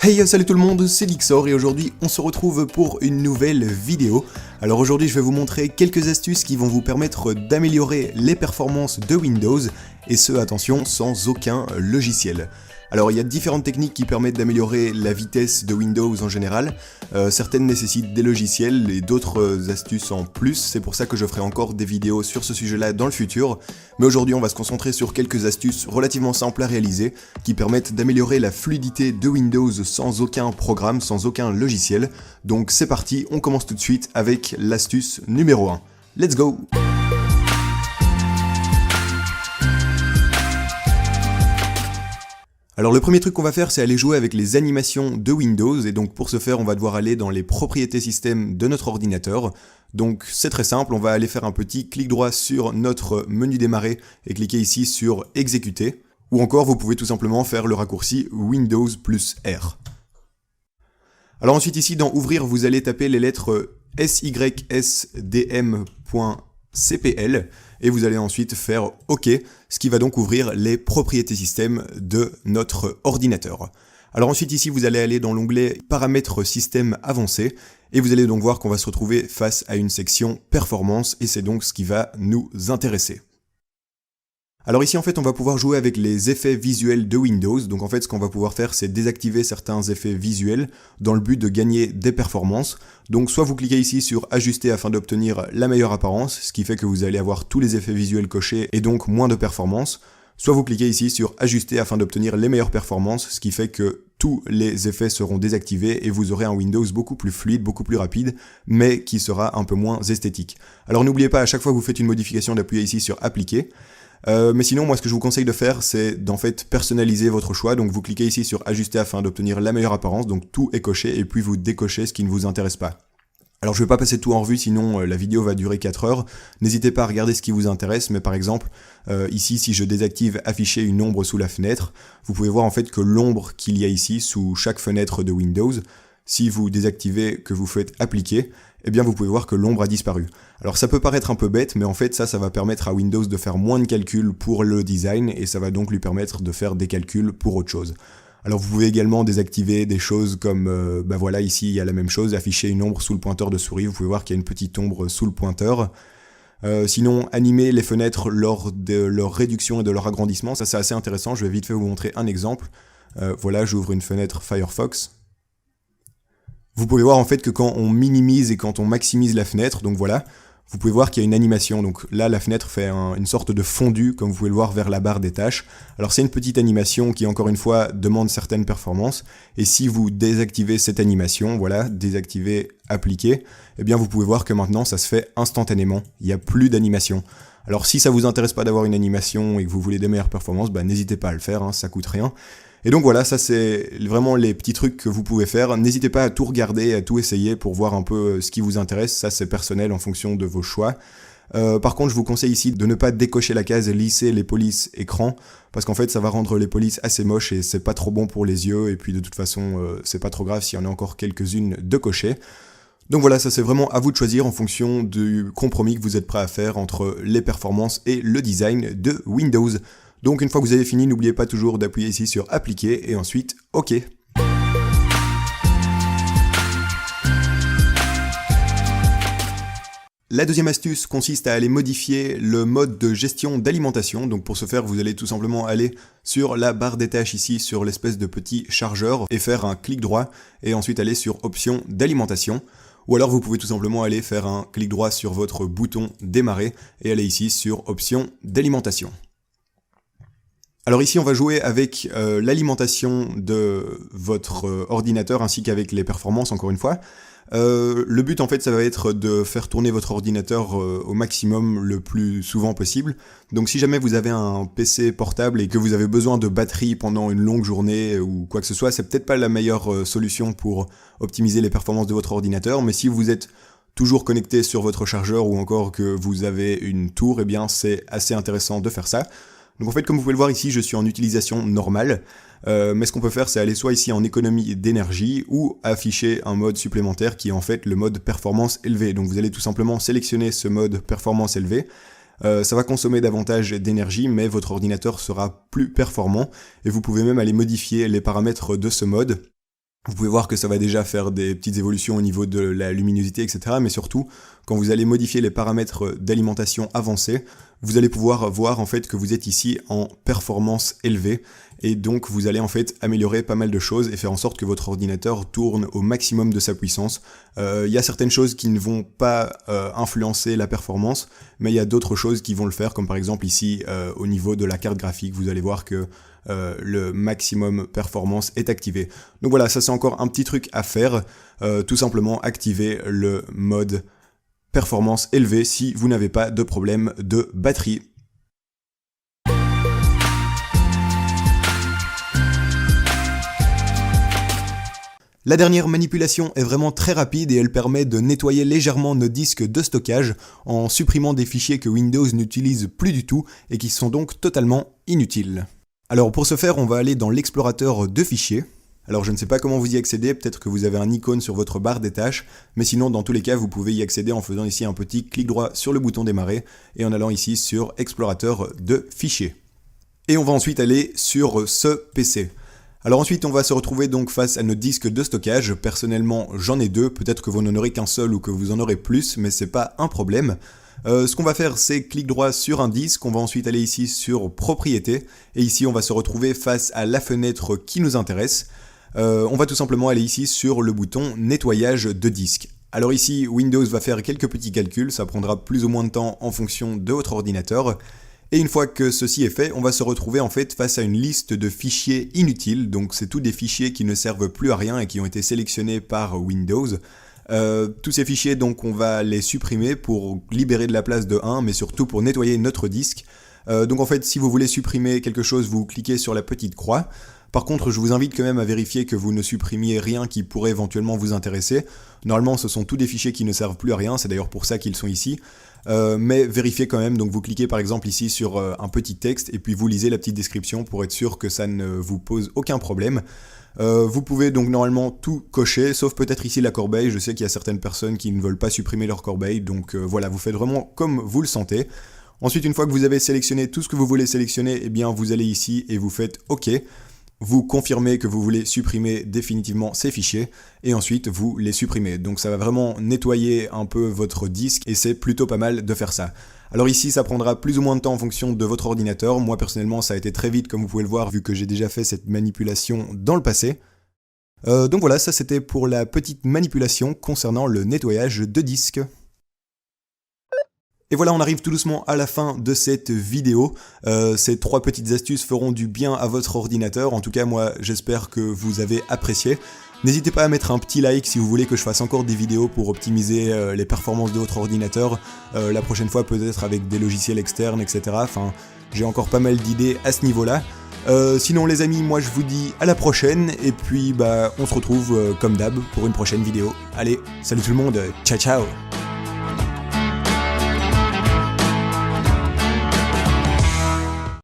Hey, salut tout le monde, c'est Lixor et aujourd'hui on se retrouve pour une nouvelle vidéo. Alors aujourd'hui je vais vous montrer quelques astuces qui vont vous permettre d'améliorer les performances de Windows et ce, attention, sans aucun logiciel. Alors il y a différentes techniques qui permettent d'améliorer la vitesse de Windows en général. Certaines nécessitent des logiciels et d'autres astuces en plus. C'est pour ça que je ferai encore des vidéos sur ce sujet-là dans le futur. Mais aujourd'hui on va se concentrer sur quelques astuces relativement simples à réaliser qui permettent d'améliorer la fluidité de Windows sans aucun programme, sans aucun logiciel. Donc c'est parti, on commence tout de suite avec l'astuce numéro 1. Let's go! Alors le premier truc qu'on va faire, c'est aller jouer avec les animations de Windows, et donc pour ce faire, on va devoir aller dans les propriétés système de notre ordinateur. Donc c'est très simple, on va aller faire un petit clic droit sur notre menu démarrer et cliquer ici sur exécuter, ou encore vous pouvez tout simplement faire le raccourci Windows plus R. Alors ensuite ici dans ouvrir, vous allez taper les lettres sysdm.cpl, et vous allez ensuite faire OK, ce qui va donc ouvrir les propriétés système de notre ordinateur. Alors ensuite ici vous allez aller dans l'onglet paramètres système avancé, et vous allez donc voir qu'on va se retrouver face à une section performance, et c'est donc ce qui va nous intéresser. Alors ici en fait on va pouvoir jouer avec les effets visuels de Windows, donc en fait ce qu'on va pouvoir faire c'est désactiver certains effets visuels dans le but de gagner des performances. Donc soit vous cliquez ici sur ajuster afin d'obtenir la meilleure apparence, ce qui fait que vous allez avoir tous les effets visuels cochés et donc moins de performances, soit vous cliquez ici sur ajuster afin d'obtenir les meilleures performances, ce qui fait que tous les effets seront désactivés et vous aurez un Windows beaucoup plus fluide, beaucoup plus rapide, mais qui sera un peu moins esthétique. Alors n'oubliez pas à chaque fois que vous faites une modification d'appuyer ici sur appliquer. Mais sinon, moi ce que je vous conseille de faire, c'est d'en fait personnaliser votre choix. Donc vous cliquez ici sur ajuster afin d'obtenir la meilleure apparence, donc tout est coché, et puis vous décochez ce qui ne vous intéresse pas. Alors je vais pas passer tout en revue, sinon la vidéo va durer 4 heures. N'hésitez pas à regarder ce qui vous intéresse, mais par exemple, ici si je désactive afficher une ombre sous la fenêtre, vous pouvez voir en fait que l'ombre qu'il y a ici sous chaque fenêtre de Windows, si vous désactivez, que vous faites appliquer, eh bien vous pouvez voir que l'ombre a disparu. Alors ça peut paraître un peu bête, mais en fait ça va permettre à Windows de faire moins de calculs pour le design, et ça va donc lui permettre de faire des calculs pour autre chose. Alors vous pouvez également désactiver des choses comme, voilà, ici il y a la même chose, afficher une ombre sous le pointeur de souris, vous pouvez voir qu'il y a une petite ombre sous le pointeur. Sinon, animer les fenêtres lors de leur réduction et de leur agrandissement, ça c'est assez intéressant, je vais vite fait vous montrer un exemple. Voilà, j'ouvre une fenêtre Firefox. Vous pouvez voir en fait que quand on minimise et quand on maximise la fenêtre, donc voilà, vous pouvez voir qu'il y a une animation. Donc là, la fenêtre fait une sorte de fondu, comme vous pouvez le voir, vers la barre des tâches. Alors c'est une petite animation qui, encore une fois, demande certaines performances. Et si vous désactivez cette animation, voilà, désactiver, appliquer, eh bien vous pouvez voir que maintenant ça se fait instantanément. Il n'y a plus d'animation. Alors si ça vous intéresse pas d'avoir une animation et que vous voulez des meilleures performances, n'hésitez pas à le faire, hein, ça coûte rien. Et donc voilà, ça c'est vraiment les petits trucs que vous pouvez faire. N'hésitez pas à tout regarder, à tout essayer pour voir un peu ce qui vous intéresse. Ça c'est personnel en fonction de vos choix. Par contre, je vous conseille ici de ne pas décocher la case lisser les polices écran, parce qu'en fait ça va rendre les polices assez moches et c'est pas trop bon pour les yeux, et puis de toute façon c'est pas trop grave s'il y en a encore quelques-unes de cocher. Donc voilà, ça c'est vraiment à vous de choisir en fonction du compromis que vous êtes prêt à faire entre les performances et le design de Windows. Donc une fois que vous avez fini, n'oubliez pas toujours d'appuyer ici sur appliquer et ensuite OK. La deuxième astuce consiste à aller modifier le mode de gestion d'alimentation. Donc pour ce faire, vous allez tout simplement aller sur la barre des tâches ici, sur l'espèce de petit chargeur, et faire un clic droit et ensuite aller sur option d'alimentation. Ou alors vous pouvez tout simplement aller faire un clic droit sur votre bouton démarrer et aller ici sur option d'alimentation. Alors ici on va jouer avec l'alimentation de votre ordinateur ainsi qu'avec les performances encore une fois. Le but en fait ça va être de faire tourner votre ordinateur au maximum le plus souvent possible. Donc si jamais vous avez un PC portable et que vous avez besoin de batterie pendant une longue journée ou quoi que ce soit, c'est peut-être pas la meilleure solution pour optimiser les performances de votre ordinateur, mais si vous êtes toujours connecté sur votre chargeur ou encore que vous avez une tour, eh bien c'est assez intéressant de faire ça. Donc en fait, comme vous pouvez le voir ici, je suis en utilisation normale, mais ce qu'on peut faire, c'est aller soit ici en économie d'énergie ou afficher un mode supplémentaire qui est en fait le mode performance élevée. Donc vous allez tout simplement sélectionner ce mode performance élevée. Ça va consommer davantage d'énergie, mais votre ordinateur sera plus performant et vous pouvez même aller modifier les paramètres de ce mode. Vous pouvez voir que ça va déjà faire des petites évolutions au niveau de la luminosité, etc. Mais surtout, quand vous allez modifier les paramètres d'alimentation avancés, vous allez pouvoir voir en fait que vous êtes ici en performance élevée. Et donc vous allez en fait améliorer pas mal de choses et faire en sorte que votre ordinateur tourne au maximum de sa puissance. Il y a certaines choses qui ne vont pas influencer la performance, mais il y a d'autres choses qui vont le faire, comme par exemple ici au niveau de la carte graphique, vous allez voir que le maximum performance est activé. Donc voilà, ça c'est encore un petit truc à faire, tout simplement activer le mode performance élevée si vous n'avez pas de problème de batterie. La dernière manipulation est vraiment très rapide et elle permet de nettoyer légèrement nos disques de stockage en supprimant des fichiers que Windows n'utilise plus du tout et qui sont donc totalement inutiles. Alors pour ce faire, on va aller dans l'explorateur de fichiers. Alors je ne sais pas comment vous y accéder, peut-être que vous avez un icône sur votre barre des tâches, mais sinon dans tous les cas vous pouvez y accéder en faisant ici un petit clic droit sur le bouton démarrer et en allant ici sur explorateur de fichiers. Et on va ensuite aller sur ce PC. Alors ensuite on va se retrouver donc face à notre disque de stockage. Personnellement j'en ai deux, peut-être que vous n'en aurez qu'un seul ou que vous en aurez plus, mais c'est pas un problème. Ce qu'on va faire, c'est clic droit sur un disque, on va ensuite aller ici sur propriétés, et ici on va se retrouver face à la fenêtre qui nous intéresse. On va tout simplement aller ici sur le bouton nettoyage de disque. Alors ici Windows va faire quelques petits calculs, ça prendra plus ou moins de temps en fonction de votre ordinateur. Et une fois que ceci est fait, on va se retrouver en fait face à une liste de fichiers inutiles, donc c'est tous des fichiers qui ne servent plus à rien et qui ont été sélectionnés par Windows. Tous ces fichiers, donc on va les supprimer pour libérer de la place de 1, mais surtout pour nettoyer notre disque. Donc en fait, si vous voulez supprimer quelque chose, vous cliquez sur la petite croix. Par contre, je vous invite quand même à vérifier que vous ne supprimiez rien qui pourrait éventuellement vous intéresser. Normalement, ce sont tous des fichiers qui ne servent plus à rien, c'est d'ailleurs pour ça qu'ils sont ici. Mais vérifiez quand même, donc vous cliquez par exemple ici sur un petit texte et puis vous lisez la petite description pour être sûr que ça ne vous pose aucun problème. Vous pouvez donc normalement tout cocher, sauf peut-être ici la corbeille. Je sais qu'il y a certaines personnes qui ne veulent pas supprimer leur corbeille, donc voilà, vous faites vraiment comme vous le sentez. Ensuite, une fois que vous avez sélectionné tout ce que vous voulez sélectionner, eh bien vous allez ici et vous faites OK. Vous confirmez que vous voulez supprimer définitivement ces fichiers et ensuite vous les supprimez. Donc ça va vraiment nettoyer un peu votre disque et c'est plutôt pas mal de faire ça. Alors ici ça prendra plus ou moins de temps en fonction de votre ordinateur. Moi personnellement ça a été très vite comme vous pouvez le voir vu que j'ai déjà fait cette manipulation dans le passé. Donc voilà, ça c'était pour la petite manipulation concernant le nettoyage de disque. Et voilà, on arrive tout doucement à la fin de cette vidéo. Ces 3 petites astuces feront du bien à votre ordinateur. En tout cas, moi, j'espère que vous avez apprécié. N'hésitez pas à mettre un petit like si vous voulez que je fasse encore des vidéos pour optimiser les performances de votre ordinateur. La prochaine fois, peut-être avec des logiciels externes, etc. Enfin, j'ai encore pas mal d'idées à ce niveau-là. Sinon, les amis, moi, je vous dis à la prochaine. Et puis, on se retrouve comme d'hab pour une prochaine vidéo. Allez, salut tout le monde. Ciao, ciao.